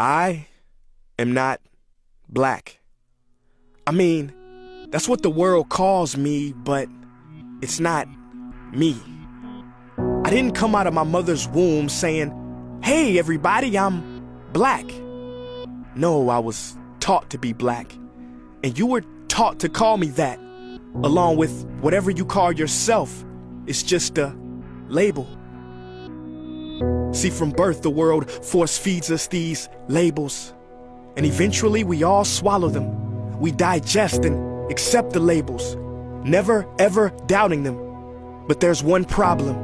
I am not black. I mean, that's what the world calls me, but it's not me. I didn't come out of my mother's womb saying, "Hey everybody, I'm black." No, I was taught to be black, and you were taught to call me that, along with whatever you call yourself. It's just a label. See, from birth, the world force feeds us these labels, and eventually we all swallow them. We digest and accept the labels, never ever doubting them. But there's one problem.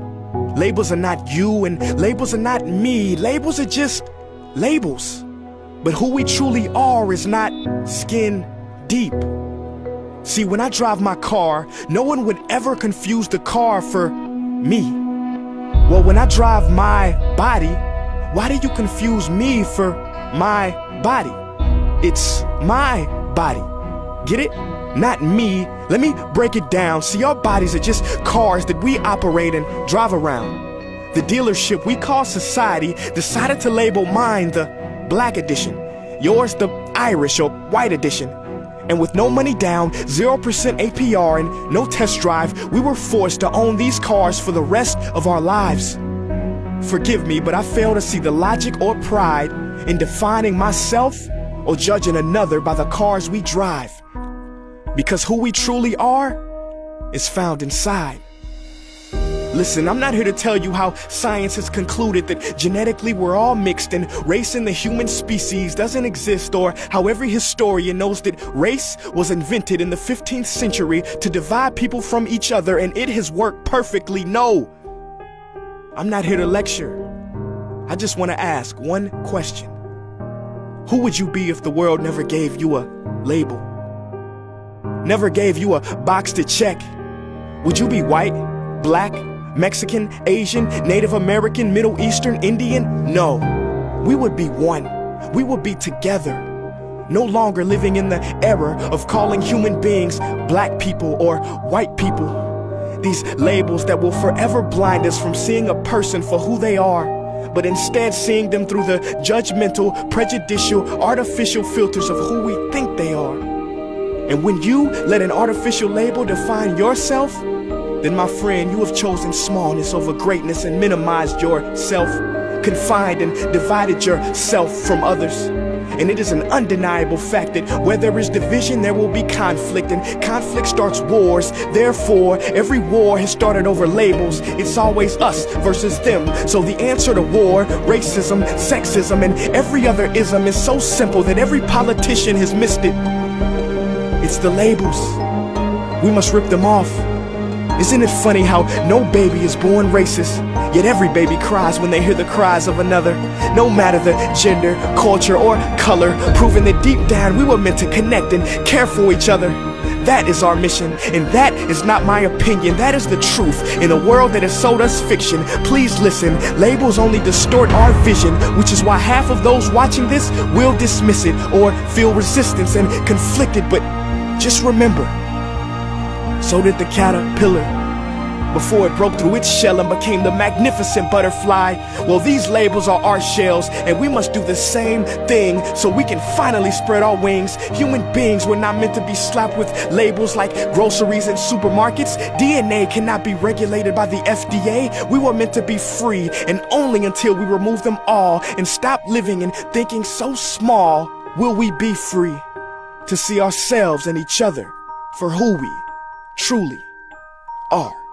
Labels are not you, and labels are not me. Labels are just labels. But who we truly are is not skin deep. See, when I drive my car, no one would ever confuse the car for me. Well, when I drive my body, why do you confuse me for my body? It's my body. Get it? Not me. Let me break it down. See, our bodies are just cars that we operate and drive around. The dealership we call society decided to label mine the black edition, yours the Irish or white edition. And with no money down, 0% APR, and no test drive, we were forced to own these cars for the rest of our lives. Forgive me, but I fail to see the logic or pride in defining myself or judging another by the cars we drive. Because who we truly are is found inside. Listen, I'm not here to tell you how science has concluded that genetically we're all mixed and race in the human species doesn't exist, or how every historian knows that race was invented in the 15th century to divide people from each other and it has worked perfectly. No, I'm not here to lecture. I just want to ask one question. Who would you be if the world never gave you a label? Never gave you a box to check? Would you be white, black, Mexican, Asian, Native American, Middle Eastern, Indian? No, we would be one. We would be together. No longer living in the era of calling human beings black people or white people. These labels that will forever blind us from seeing a person for who they are, but instead seeing them through the judgmental, prejudicial, artificial filters of who we think they are. And when you let an artificial label define yourself, then my friend, you have chosen smallness over greatness and minimized yourself, confined and divided yourself from others. And it is an undeniable fact that where there is division, there will be conflict, and conflict starts wars. Therefore, every war has started over labels. It's always us versus them. So the answer to war, racism, sexism, and every other ism is so simple that every politician has missed it. It's the labels. We must rip them off. Isn't it funny how no baby is born racist, yet every baby cries when they hear the cries of another, no matter the gender, culture, or color, proving that deep down we were meant to connect and care for each other. That is our mission, and that is not my opinion. That is the truth in a world that has sold us fiction. Please listen, labels only distort our vision, which is why half of those watching this will dismiss it or feel resistance and conflicted. But just remember, so did the caterpillar before it broke through its shell and became the magnificent butterfly. Well, these labels are our shells, and we must do the same thing so we can finally spread our wings. Human beings were not meant to be slapped with labels like groceries and supermarkets. DNA cannot be regulated by the FDA. We were meant to be free, and only until we remove them all and stop living and thinking so small will we be free to see ourselves and each other for who we truly are.